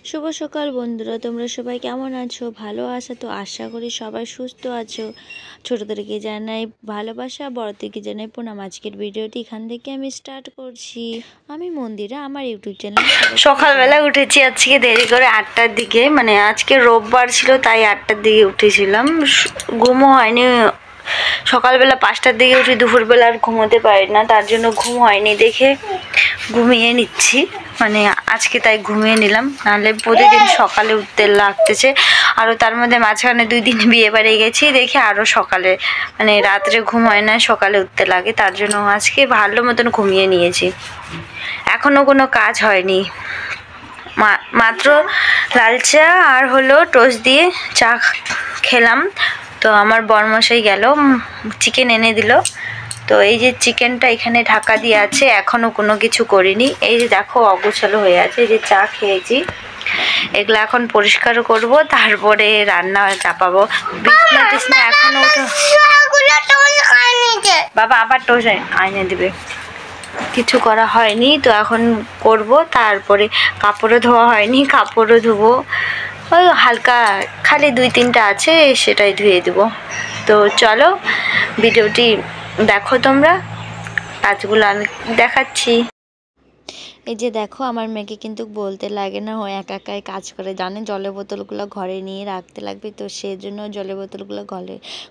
শুভ সকাল বন্ধুরা, তোমরা সবাই কেমন আছো? ভালো আছো তো? আশা করি সবাই সুস্থ আছো। ছোটদেরকে জানাই ভালোবাসা, বড়দেরকে জানাই প্রণাম। আজকের ভিডিওটি এখান থেকে আমি স্টার্ট করছি। আমি মন্দিরা, আমার ইউটিউব চ্যানেল। সকালবেলা উঠেছি আজকে দেরি করে 8টার দিকে, মানে আজকে রোববার ছিল তাই 8টার দিকে উঠেছিলাম। ঘুমও হয়নি, সকালবেলা 5টার দিকে উঠি, দুপুরবেলা আর ঘুমোতে পারি না, তার জন্য ঘুম হয়নি দেখে ঘুমিয়ে নিচ্ছি। মানে আজকে তাই ঘুমিয়ে নিলাম, নাহলে প্রতিদিন সকালে উঠতে লাগতেছে। আরও তার মধ্যে মাঝখানে 2 দিন বিয়ে বাড়ি গেছি দেখে আরও সকালে, মানে রাত্রে ঘুম হয় না, সকালে উঠতে লাগে, তার জন্য আজকে ভালো মতন ঘুমিয়ে নিয়েছি। এখনও কোনো কাজ হয়নি, মাত্র লাল চা আর হলো টোস্ট দিয়ে চা খেলাম। তো আমার বরমশাই গেল, চিকেন এনে দিল। তো এই যে চিকেনটা এখানে ঢাকা দিয়ে আছে, এখনও কোনো কিছু করিনি। এই যে দেখো অগোছালো হয়ে আছে, এই যে চা খেয়েছি, এগুলো এখন পরিষ্কার করব, তারপরে রান্না চাপাবো। বিছনা টিছনা এখনো বাবা আবার টোস্ট আইনে দিবে, কিছু করা হয়নি। তো এখন করব, তারপরে কাপড়ও ধোয়া হয়নি, কাপড়ও ধুবো। ওই হালকা খালি 2-3টা আছে, সেটাই ধুয়ে দেবো। তো চলো ভিডিওটি দেখো তোমরা, কাজগুলো আমি দেখাচ্ছি। এই যে দেখো আমার মেয়েকে কিন্তু বলতে লাগে না, ও একা একাই কাজ করে, জানে জলের বোতলগুলো ঘরে নিয়ে রাখতে লাগবে, তো সেজন্য জলের বোতলগুলো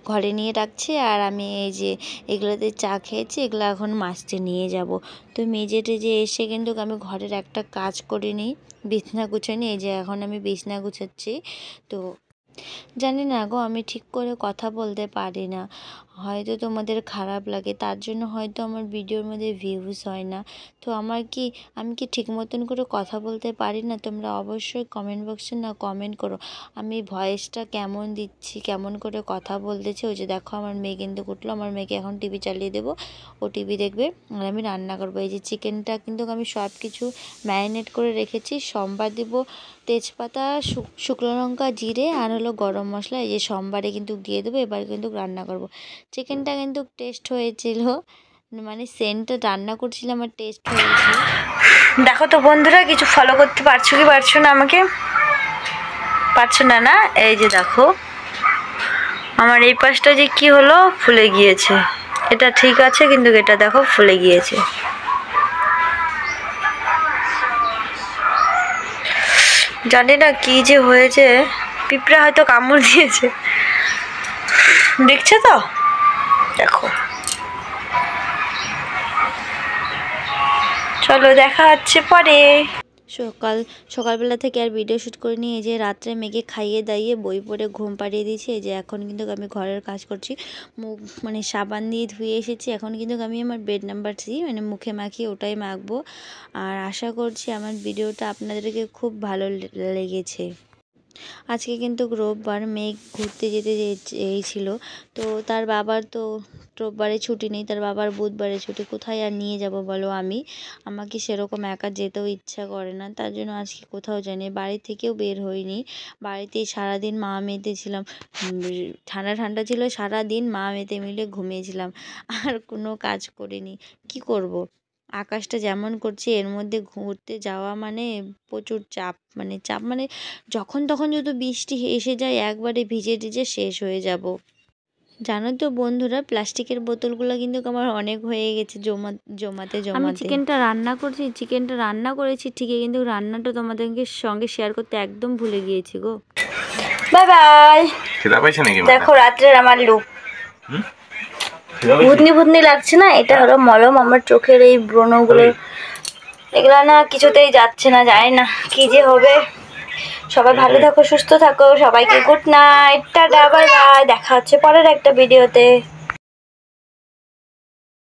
ঘরে নিয়ে রাখছি। আর আমি এই যে এগুলোতে চা খেয়েছি, এগুলো এখন মাছতে নিয়ে যাব। তো মেজে টেজে এসে কিন্তু আমি ঘরের একটা কাজ করিনি, বিছনা গুছাইনি। এই যে এখন আমি বিছনা গুছাচ্ছি। তো জানি না গো, আমি ঠিক করে কথা বলতে পারি না, হয়তো তোমাদের খারাপ লাগে, তার জন্য হয়তো আমার ভিডিওর মধ্যে ভিউজ হয় না। তো আমি কি ঠিক মতন করে কথা বলতে পারি না? তোমরা অবশ্যই কমেন্ট বক্সে না কমেন্ট করো, আমি ভয়েসটা কেমন দিচ্ছি, কেমন করে কথা বলতেছি। ওই যে দেখো আমার মেয়ে কিন্তু উঠলো, আমার মেয়েকে এখন টিভি চালিয়ে দেবো, ও টিভি দেখবে আর আমি রান্না করবো। এই যে চিকেনটা কিন্তু আমি সব কিছু ম্যারিনেট করে রেখেছি। সোমবার দেবো তেজপাতা, শুকনো লঙ্কা, জিরে আর হলো গরম মশলা, এই যে সোমবারে কিন্তু দিয়ে দেবো। এবার কিন্তু রান্না করব। চিকেনটা কিন্তু টেস্ট হয়েছিল, মানে সেন্টটা রান্না করছিলাম আর টেস্ট হয়েছে। দেখো তো বন্ধুরা, কিছু ফলো করতে পারছো কি পারছো না? আমাকে পারছো না? না, এই যে দেখো আমার এই পাশটা যে কি হলো, ফুলে গিয়েছে। এটা ঠিক আছে, কিন্তু এটা দেখো ফুলে গিয়েছে। জানি না কি যে হয়েছে, পিঁপড়া হয়তো কামড় দিয়েছে, দেখছো তো, দেখো। চলো দেখা হচ্ছে পরে। সকালবেলা থেকে আর ভিডিও শ্যুট করে নিয়ে যে রাত্রে মেয়েকে খাইয়ে দাইয়ে বই পড়ে ঘুম পাড়িয়ে দিয়েছি। এই যে এখন কিন্তু আমি ঘরের কাজ করছি, মুখ মানে সাবান দিয়ে ধুয়ে এসেছি। এখন কিন্তু আমি আমার বেড নাম্বার 3 মানে মুখে মাখিয়ে ওটাই মাখবো। আর আশা করছি আমার ভিডিওটা আপনাদেরকে খুব ভালো লেগেছে। আজকে কিন্তু রোববার, মেয়ে ঘুরতে যেতে চেয়েছিল, তো তার বাবার তো রোববারে ছুটি নেই, তার বাবার বুধবারে ছুটি, কোথায় আর নিয়ে যাব বলো? আমাকে সেরকম একা যেতেও ইচ্ছা করে না, তার জন্য আজকে কোথাও যাইনি, বাড়ি থেকেও বের হইনি। বাড়িতেই সারাদিন মা মেয়েতে ছিলাম, ঠান্ডা ছিল, সারাদিন মা মেয়েতে মিলে ঘুমিয়েছিলাম, আর কোনো কাজ করিনি। কি করব? আকাশটা যেমন করছে, এর মধ্যে ঘুরতে যাওয়া মানে প্রচুর চাপ, মানে যখন তখন যদি বৃষ্টি এসে যায়, একবারে ভিজে টিজে শেষ হয়ে যাব। জানো তো বন্ধুরা, প্লাস্টিকের বোতলগুলো কিন্তু আমার অনেক হয়ে গেছে জমাতে। আমি চিকেনটা রান্না করেছি ঠিকই, কিন্তু রান্নাটা তোমাদেরকে সঙ্গে শেয়ার করতে একদম ভুলে গিয়েছি গো। Bye bye. দেখো রাত্রের আমার লুক, ভূতনি লাগছে না? এটা হলো মলম, আমার চোখের এই ব্রণগুলো, এগুলো না কিছুতেই যাচ্ছে না, জানি না কি যে হবে। সবাই ভালো থাকো, সুস্থ থাকো, সবাইকে good night, tata, bye bye. দেখা হচ্ছে পরের একটা ভিডিওতে।